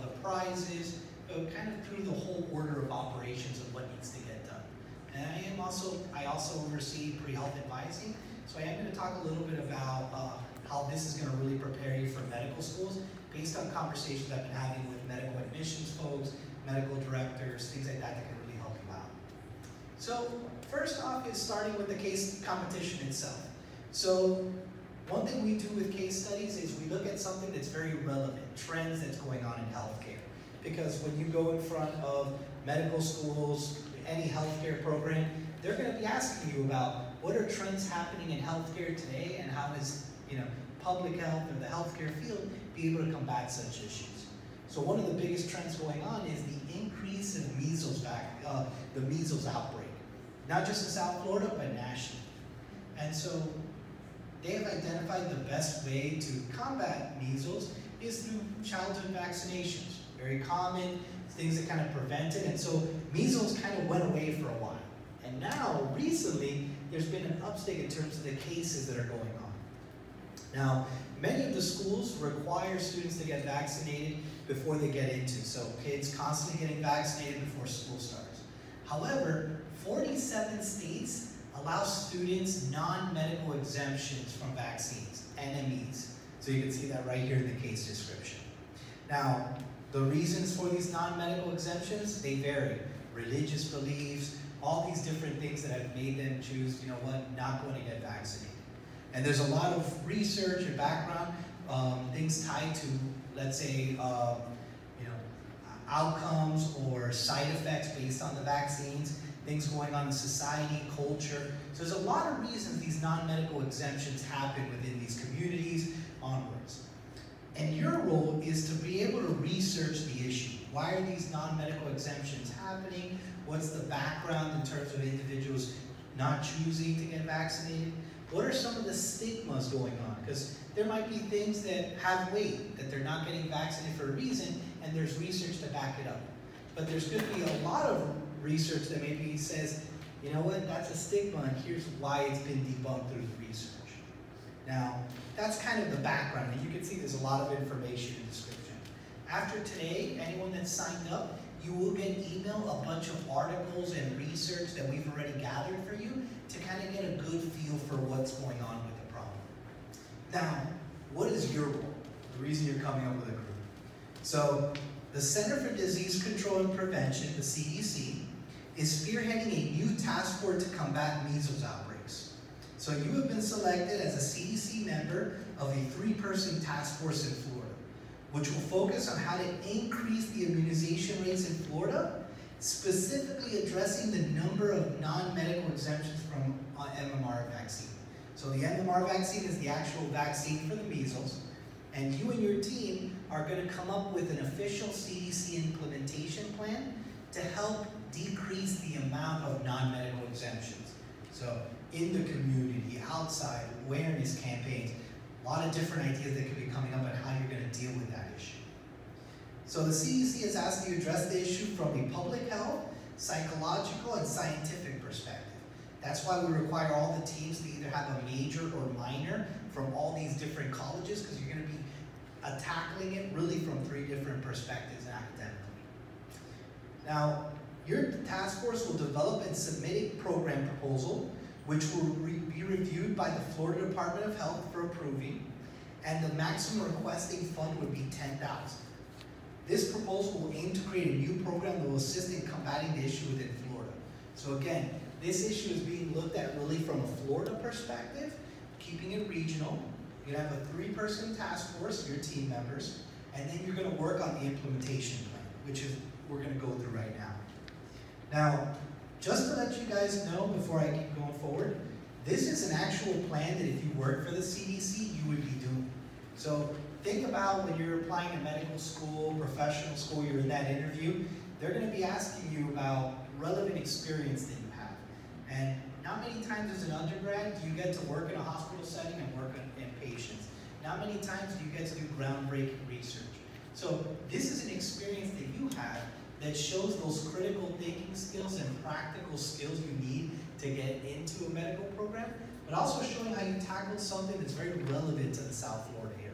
the prizes, kind of through the whole order of operations of what needs to get done. And I also oversee pre-health advising, so I am going to talk a little bit about how this is going to really prepare you for medical schools based on conversations I've been having with medical admissions folks, medical directors, things like that that can really help you out. So first off is starting with the case competition itself. So one thing we do with case studies is we look at something that's very relevant, trends that's going on in healthcare. Because when you go in front of medical schools, any healthcare program, they're going to be asking you about what are trends happening in healthcare today and how is public health or the healthcare field be able to combat such issues. So one of the biggest trends going on is the increase in the measles outbreak, not just in South Florida, but nationally. And so they have identified the best way to combat measles is through childhood vaccinations. Very common, things that kind of prevent it. And so measles kind of went away for a while. And now, recently, there's been an uptick in terms of the cases that are going on. Now, many of the schools require students to get vaccinated before they get into, so kids constantly getting vaccinated before school starts. However, 47 states allow students non-medical exemptions from vaccines, NMEs. So you can see that right here in the case description. Now, the reasons for these non-medical exemptions, they vary. Religious beliefs, all these different things that have made them choose, not going to get vaccinated. And there's a lot of research and background, things tied to, let's say, outcomes or side effects based on the vaccines, things going on in society, culture. So there's a lot of reasons these non-medical exemptions happen within these communities onwards. And your role is to be able to research the issue. Why are these non-medical exemptions happening? What's the background in terms of individuals not choosing to get vaccinated? What are some of the stigmas going on? Because there might be things that have weight, that they're not getting vaccinated for a reason, and there's research to back it up. But there's going to be a lot of research that maybe says, you know what, that's a stigma, and here's why it's been debunked through the research. Now, that's kind of the background, and you can see there's a lot of information in the description. After today, anyone that's signed up, you will get email a bunch of articles and research that we've already gathered for you to kind of get a good feel for what's going on with the problem. Now, what is your role? The reason you're coming up with a group. So, the Center for Disease Control and Prevention, the CDC, is spearheading a new task force to combat measles outbreaks. So you have been selected as a CDC member of a 3-person task force in Florida, which will focus on how to increase the immunization rates in Florida, specifically addressing the number of non-medical exemptions from MMR vaccine. So the MMR vaccine is the actual vaccine for the measles, and you and your team are going to come up with an official CDC implementation plan to help decrease the amount of non-medical exemptions. So in the community, outside, awareness campaigns, a lot of different ideas that could be coming up on how you're going to deal with that issue. So the CDC is asked you to address the issue from a public health, psychological, and scientific perspective. That's why we require all the teams to either have a major or minor from all these different colleges, because you're going to be tackling it really from 3 different perspectives academically. Now, your task force will develop and submit a program proposal, which will be reviewed by the Florida Department of Health for approving, and the maximum requesting fund would be $10,000. This proposal will aim to create a new program that will assist in combating the issue within Florida. So again, this issue is being looked at really from a Florida perspective, keeping it regional. You're going to have a 3-person task force, your team members, and then you're going to work on the implementation plan, which is we're going to go through right now. Now, just to let you guys know before I keep going forward, this is an actual plan that if you work for the CDC, you would be doing. So think about when you're applying to medical school, professional school, you're in that interview, they're going to be asking you about relevant experience that you have. And not many times as an undergrad do you get to work in a hospital setting and work in patients. Not many times do you get to do groundbreaking research. So this is an experience that you have that shows those critical thinking skills and practical skills you need to get into a medical program, but also showing how you tackled something that's very relevant to the South Florida area.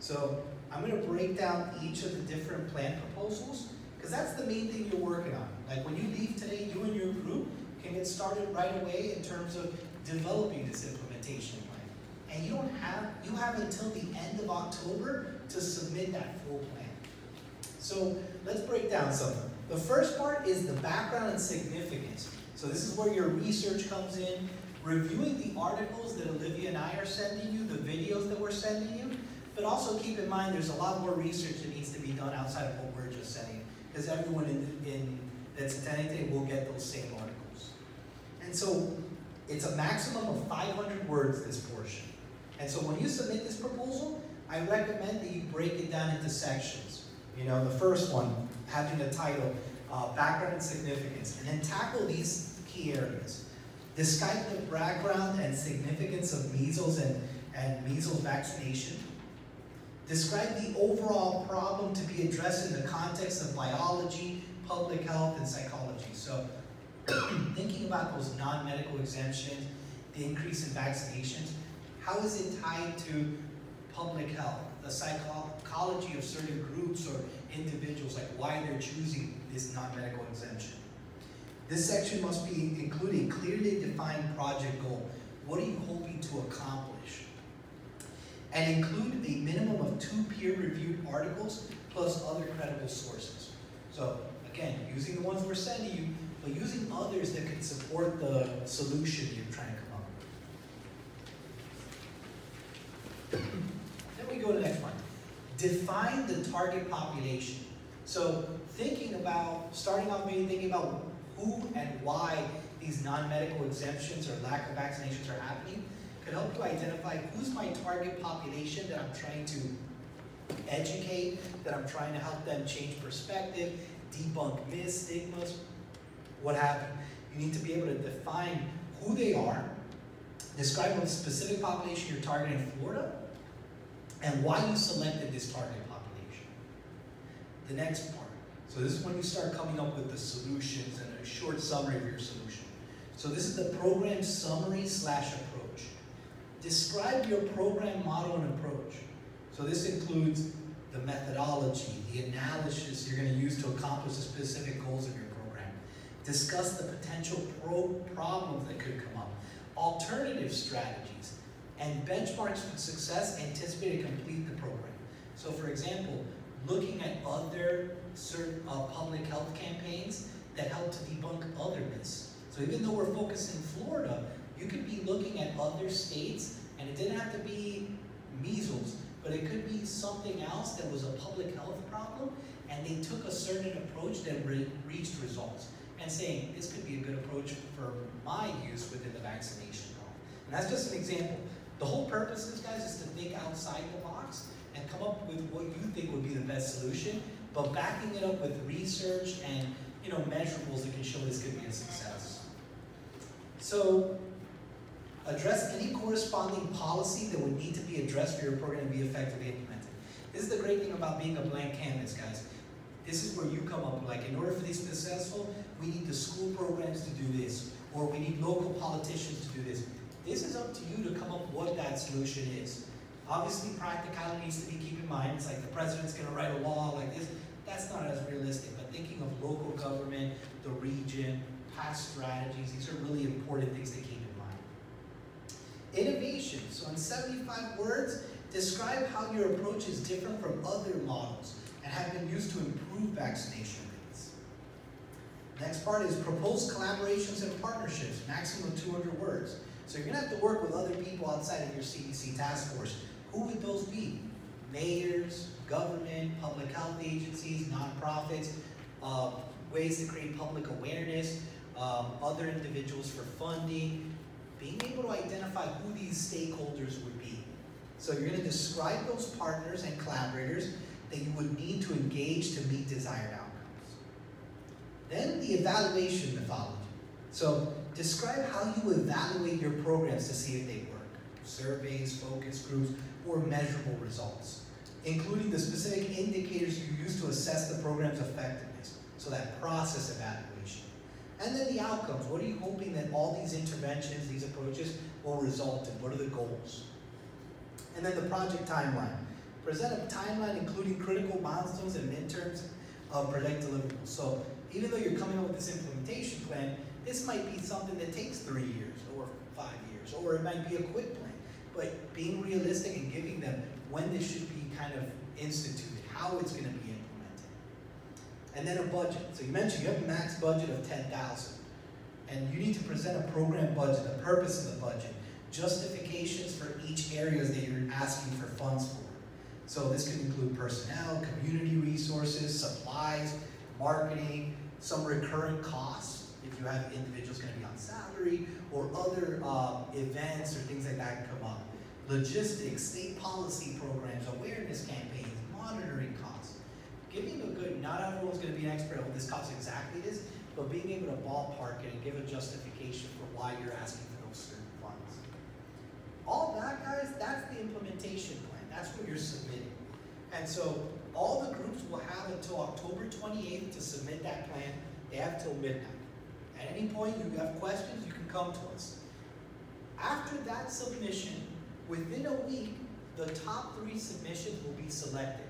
So I'm going to break down each of the different plan proposals, because that's the main thing you're working on. Like when you leave today, you and your group can get started right away in terms of developing this implementation plan. And you have until the end of October to submit that full plan. So let's break down some of them. The first part is the background and significance. So this is where your research comes in, reviewing the articles that Olivia and I are sending you, the videos that we're sending you, but also keep in mind there's a lot more research that needs to be done outside of what we're just sending, because everyone that's attending today will get those same articles. And so it's a maximum of 500 words, this portion. And so when you submit this proposal, I recommend that you break it down into sections. You know, the first one having the title, background and significance, and then tackle these key areas. Describe the background and significance of measles and measles vaccination. Describe the overall problem to be addressed in the context of biology, public health, and psychology. So thinking about those non-medical exemptions, the increase in vaccinations, how is it tied to public health, the psychology of certain groups or individuals, like why they're choosing this non-medical exemption. This section must include a clearly defined project goal. What are you hoping to accomplish? And include a minimum of 2 peer-reviewed articles plus other credible sources. So again, using the ones we're sending you, but using others that can support the solution you're trying to come up with. Then we go to the next one. Define the target population. So starting off maybe thinking about who and why these non-medical exemptions or lack of vaccinations are happening could help you identify who's my target population that I'm trying to educate, that I'm trying to help them change perspective, debunk myths, stigmas, what have you. You need to be able to define who they are, describe what specific population you're targeting in Florida, and why you selected this target population. The next part. So this is when you start coming up with the solutions and a short summary of your solution. So this is the program summary / approach. Describe your program model and approach. So this includes the methodology, the analysis you're going to use to accomplish the specific goals of your program. Discuss the potential problems that could come up, alternative strategies, and benchmarks for success anticipated to complete the program. So for example, looking at other certain public health campaigns that help to debunk other myths. So even though we're focused in Florida, you could be looking at other states, and it didn't have to be measles, but it could be something else that was a public health problem, and they took a certain approach that reached results, and saying, this could be a good approach for my use within the vaccination problem. And that's just an example. The whole purpose of this, guys, is to think outside the box and come up with what you think would be the best solution, but backing it up with research and measurables that can show this could be a success. So, address any corresponding policy that would need to be addressed for your program to be effectively implemented. This is the great thing about being a blank canvas, guys. This is where you come up with, like, in order for this to be successful, we need the school programs to do this, or we need local politicians to do this. This is up to you to come up with what that solution is. Obviously, practicality needs to be kept in mind. It's like the president's going to write a law like this. That's not as realistic, but thinking of local government, the region, past strategies, these are really important things to keep in mind. Innovation. So in 75 words, describe how your approach is different from other models and have been used to improve vaccination rates. Next part is propose collaborations and partnerships, maximum of 200 words. So you're going to have to work with other people outside of your CDC task force. Who would those be? Mayors, government, public health agencies, nonprofits, ways to create public awareness, other individuals for funding, being able to identify who these stakeholders would be. So you're going to describe those partners and collaborators that you would need to engage to meet desired outcomes. Then the evaluation methodology. So describe how you evaluate your programs to see if they work. Surveys, focus groups, or measurable results, including the specific indicators you use to assess the program's effectiveness. So that process evaluation. And then the outcomes. What are you hoping that all these interventions, these approaches will result in? What are the goals? And then the project timeline. Present a timeline including critical milestones and midterms of project deliverables. So even though you're coming up with this implementation plan, this might be something that takes 3 years or 5 years, or it might be a quick plan. But being realistic and giving them when this should be kind of instituted, how it's going to be implemented. And then a budget. So you mentioned you have a max budget of $10,000. And you need to present a program budget, the purpose of the budget, justifications for each areas that you're asking for funds for. So this could include personnel, community resources, supplies, marketing, some recurring costs if you have individuals going to be on salary, or other events or things like that come up. Logistics, state policy programs, awareness campaigns, monitoring costs. Giving a good, not everyone's going to be an expert on what this costs exactly is, but being able to ballpark it and give a justification for why you're asking for those certain funds. All that, guys, that's the implementation plan. That's what you're submitting. And so all the groups will have until October 28th to submit that plan. They have till midnight. At any point you have questions, you can come to us. After that submission, within a week, the top 3 submissions will be selected.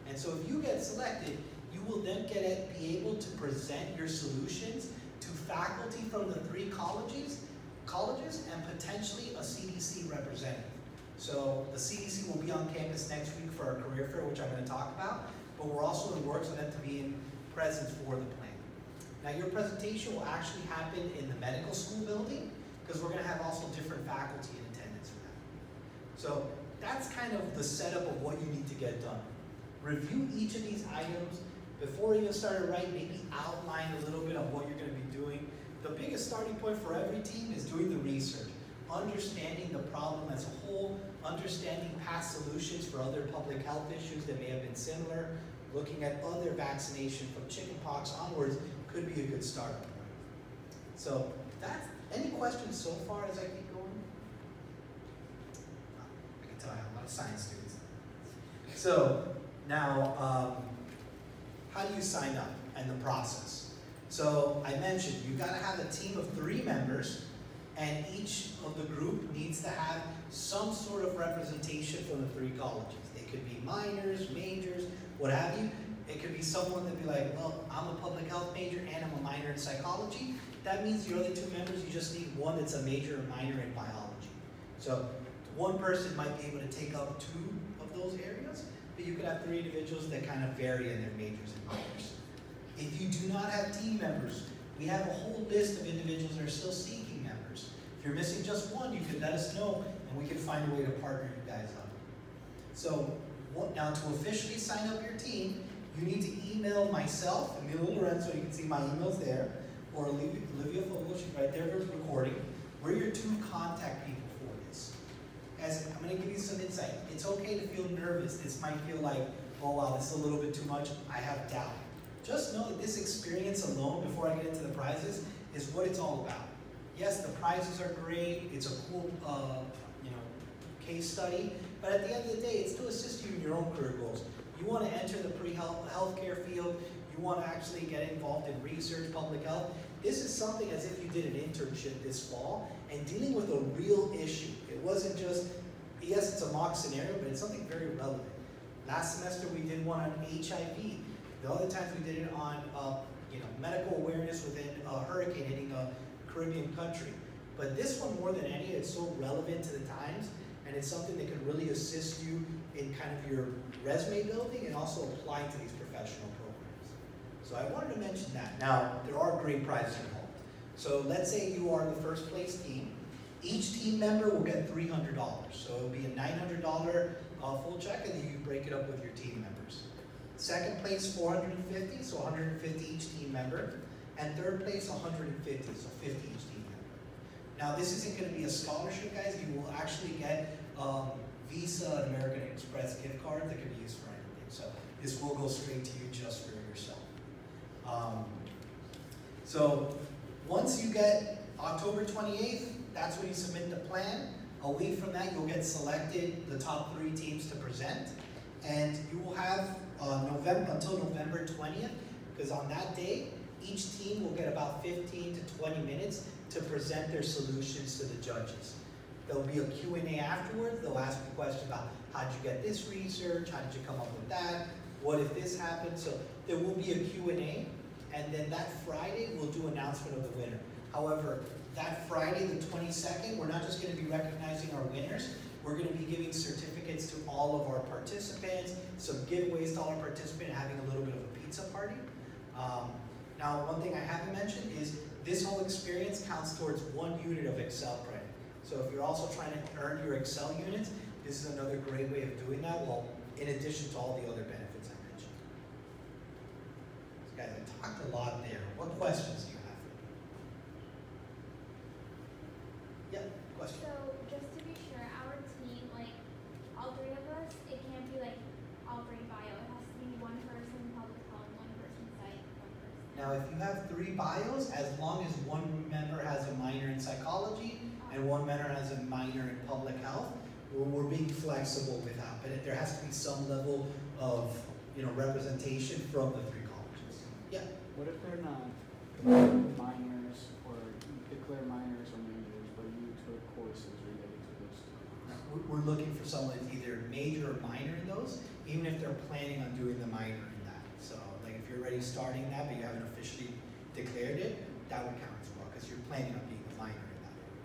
And so if you get selected, you will then be able to present your solutions to faculty from the 3 colleges and potentially a CDC representative. So the CDC will be on campus next week for our career fair, which I'm going to talk about, but we're also in works on them to be in presence for the plan. Now your presentation will actually happen in the medical school building, because we're going to have also different faculty in attendance for that. So that's kind of the setup of what you need to get done. Review each of these items. Before you even start to write, maybe outline a little bit of what you're going to be doing. The biggest starting point for every team is doing the research, understanding the problem as a whole, understanding past solutions for other public health issues that may have been similar, looking at other vaccination from chickenpox onwards could be a good starting point. So that's, any questions so far as I keep going? I can tell I have a lot of science students. So now, how do you sign up and the process? So I mentioned you got to have a team of 3 members, and each of the group needs to have some sort of representation from the 3 colleges. They could be minors, majors, what have you. It could be someone that be like, well, I'm a public health major and I'm a minor in psychology. That means your other 2 members, you just need one that's a major or minor in biology. So one person might be able to take up 2 of those areas, but you could have 3 individuals that kind of vary in their majors and minors. If you do not have team members, we have a whole list of individuals that are still seeking members. If you're missing just one, you can let us know, and we can find a way to partner you guys up. So now to officially sign up your team, you need to email myself, Emilio Lorenzo, you can see my email's there, or Olivia Fogel, she's right there for recording. We're your 2 contact people for this. As I'm going to give you some insight. It's okay to feel nervous. This might feel like, oh wow, this is a little bit too much. I have doubt. Just know that this experience alone, before I get into the prizes, is what it's all about. Yes, the prizes are great. It's a cool, case study. But at the end of the day, it's to assist you in your own career goals. You want to enter the healthcare field. You want to actually get involved in research, public health. This is something as if you did an internship this fall and dealing with a real issue. It wasn't just, yes, it's a mock scenario, but it's something very relevant. Last semester we did one on HIV. The other times we did it on medical awareness within a hurricane hitting a Caribbean country. But this one, more than any, it's so relevant to the times, and it's something that can really assist you in kind of your resume building and also applying to these professional programs. So I wanted to mention that. Now, there are great prizes involved. So let's say you are the first place team. Each team member will get $300. So it'll be a $900 full check, and then you break it up with your team members. Second place, $450, so $150 each team member. And third place, $150, so $50 each team member. Now, this isn't going to be a scholarship, guys. You will actually get Visa and American Express gift cards that can be used for anything. So this will go straight to you just for yourself. So once you get October 28th, that's when you submit the plan. A week from that, you'll get selected, the top 3 teams to present. And you will have until November 20th, because on that day, each team will get about 15 to 20 minutes to present their solutions to the judges. There'll be a Q&A afterwards. They'll ask you questions about how did you get this research, how did you come up with that, what if this happened. So there will be a Q&A, and then that Friday we'll do announcement of the winner. However, that Friday, the 22nd, we're not just going to be recognizing our winners. We're going to be giving certificates to all of our participants, some giveaways to all our participants, and having a little bit of a pizza party. Now, one thing I haven't mentioned is this whole experience counts towards 1 unit of Excel credit. So if you're also trying to earn your Excel units, this is another great way of doing that, well, in addition to all the other benefits I mentioned. So guys, I talked a lot there. What questions do you have? Yeah, question? So, just to be sure, our team, like, all 3 of us, it can't be like all 3 bio. It has to be 1 person public health, 1 person psych, 1 person. Now, if you have 3 bios, as long as 1 member has a minor in psychology and 1 member has a minor in public health, we're being flexible with that. But there has to be some level of, representation from the 3 colleges. Yeah. What if they're not minors, or you declare minors or majors, but you took courses related to those two? We're looking for someone that's either major or minor in those, even if they're planning on doing the minor in that. So, like, if you're already starting that, but you haven't officially declared it, that would count as well, because you're planning on being a minor in that area.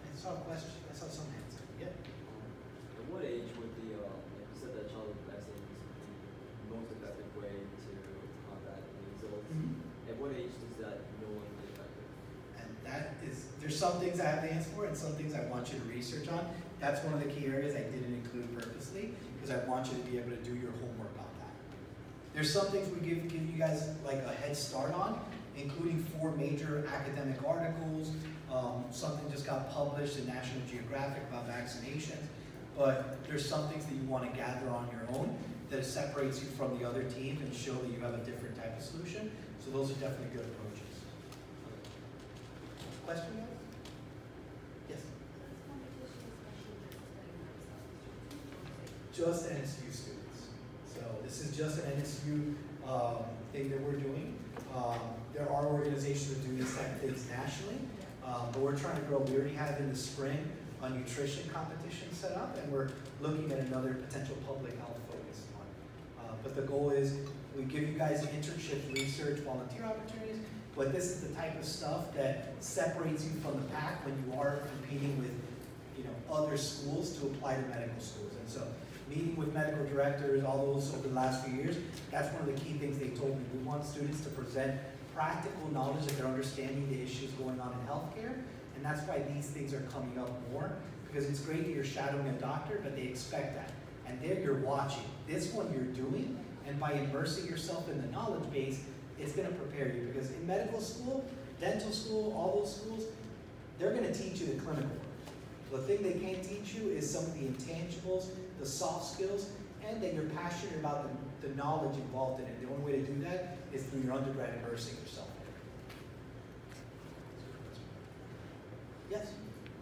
I saw a question. I saw some hands. Yeah. At what age would the, like you said, that child vaccine is the most effective way to combat measles? At what age does that no longer be effective? And that is, there's some things I have the answer for and some things I want you to research on. That's one of the key areas I didn't include purposely, because I want you to be able to do your homework on that. There's some things we give you guys like a head start on, including 4 major academic articles. Something just got published in National Geographic about vaccinations. But there's some things that you want to gather on your own that separates you from the other teams and show that you have a different type of solution. So those are definitely good approaches. Question, guys? Yes? Just NSU students. So this is just an NSU thing that we're doing. There are organizations that do these type of things nationally, but we're trying to grow. We already have in the spring a nutrition competition set up, and we're looking at another potential public health focused one. But the goal is we give you guys internship, research, volunteer opportunities, but this is the type of stuff that separates you from the pack when you are competing with other schools to apply to medical schools. And so meeting with medical directors, all those over the last few years, that's one of the key things they told me. We want students to present practical knowledge that they're understanding the issues going on in healthcare, and that's why these things are coming up more, because it's great that you're shadowing a doctor, but they expect that. And there you're watching. This one you're doing, and by immersing yourself in the knowledge base, it's going to prepare you, because in medical school, dental school, all those schools, they're going to teach you the clinical work. The thing they can't teach you is some of the intangibles, the soft skills, and that you're passionate about the knowledge involved in it. The only way to do that is through your undergrad immersing yourself in it. Yes?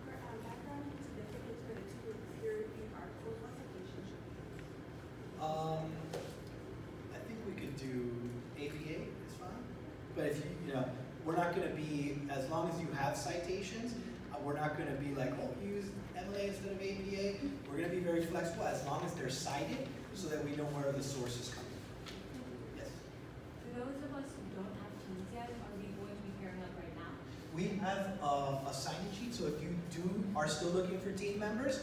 For background significance for the 2 peer-reviewed articles, what's the relationship? I think we could do APA, it's fine. But if we're not going to be, as long as you have citations, we're not going to be like, oh, use MLA instead of APA. We're going to be very flexible as long as they're cited so that we know where the source is coming from. Yes? For those of us who don't have teams yet, are we going to be pairing up right now? We have a sign-in sheet, so if you are still looking for team members,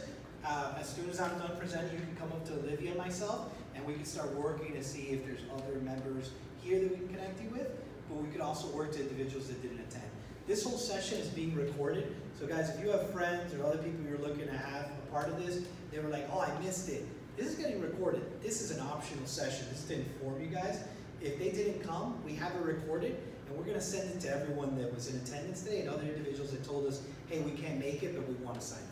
as soon as I'm done presenting, you can come up to Olivia and myself, and we can start working to see if there's other members here that we can connect you with, but we could also work to individuals that didn't attend. This whole session is being recorded, so guys, if you have friends or other people you're looking to have a part of this, they were like, oh, I missed it. This is getting recorded. This is an optional session. This is to inform you guys. If they didn't come, we have it recorded, and we're going to send it to everyone that was in attendance today and other individuals that told us, hey, we can't make it, but we want to sign up.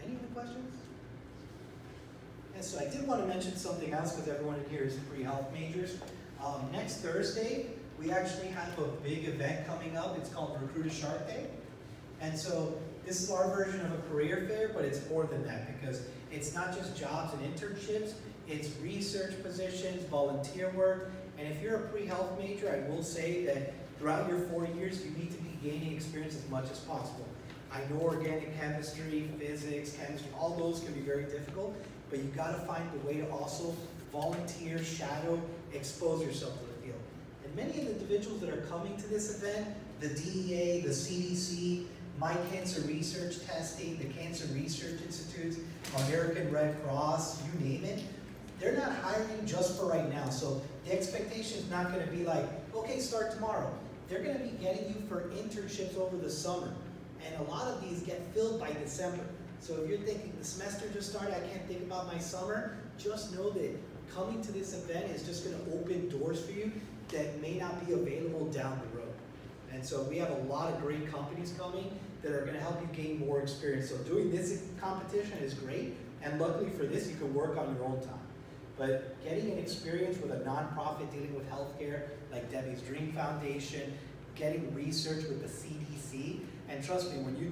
Any other questions? And so I did want to mention something else, because everyone in here is pre-health majors. Next Thursday, we actually have a big event coming up. It's called Recruit a Shark Day. And so this is our version of a career fair, but it's more than that, because it's not just jobs and internships, it's research positions, volunteer work. And if you're a pre-health major, I will say that throughout your 4 years, you need to be you gaining experience as much as possible. I know organic chemistry, physics, chemistry, all those can be very difficult, but you gotta find a way to also volunteer, shadow, expose yourself to the field. And many of the individuals that are coming to this event, the DEA, the CDC, My Cancer Research Testing, the Cancer Research Institutes, American Red Cross, you name it, they're not hiring just for right now. So the expectation is not gonna be like, okay, start tomorrow. They're gonna be getting you for internships over the summer. And a lot of these get filled by December. So if you're thinking the semester just started, I can't think about my summer, just know that coming to this event is just gonna open doors for you that may not be available down the road. And so we have a lot of great companies coming that are gonna help you gain more experience. So doing this competition is great, and luckily for this, you can work on your own time. But getting an experience with a nonprofit dealing with healthcare, like Debbie's Dream Foundation, getting research with the CDC, and trust me, when you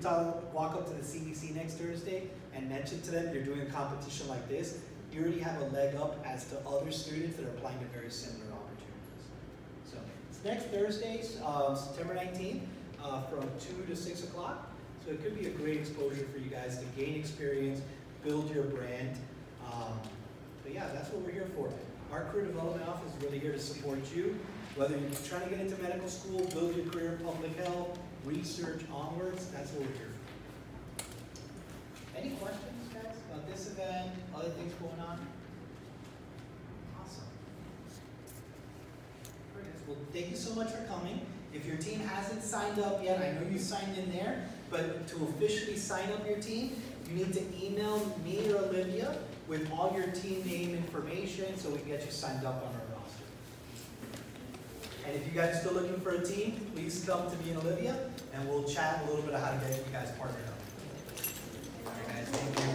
walk up to the CDC next Thursday and mention to them you're doing a competition like this, you already have a leg up as to other students that are applying to very similar opportunities. So it's next Thursday, September 19th, from 2 to 6 o'clock. So it could be a great exposure for you guys to gain experience, build your brand. But yeah, that's what we're here for. Our career development office is really here to support you. Whether you're trying to get into medical school, build your career in public health, research onwards, that's what we're here for. Any questions, guys, about this event, other things going on? Awesome. All right, guys. Well, thank you so much for coming. If your team hasn't signed up yet, I know you signed in there, but to officially sign up your team, you need to email me or Olivia with all your team name information so we can get you signed up on our roster. And if you guys are still looking for a team, please come to me and Olivia, and we'll chat a little bit about how to get you guys partnered up. All right, guys, thank you.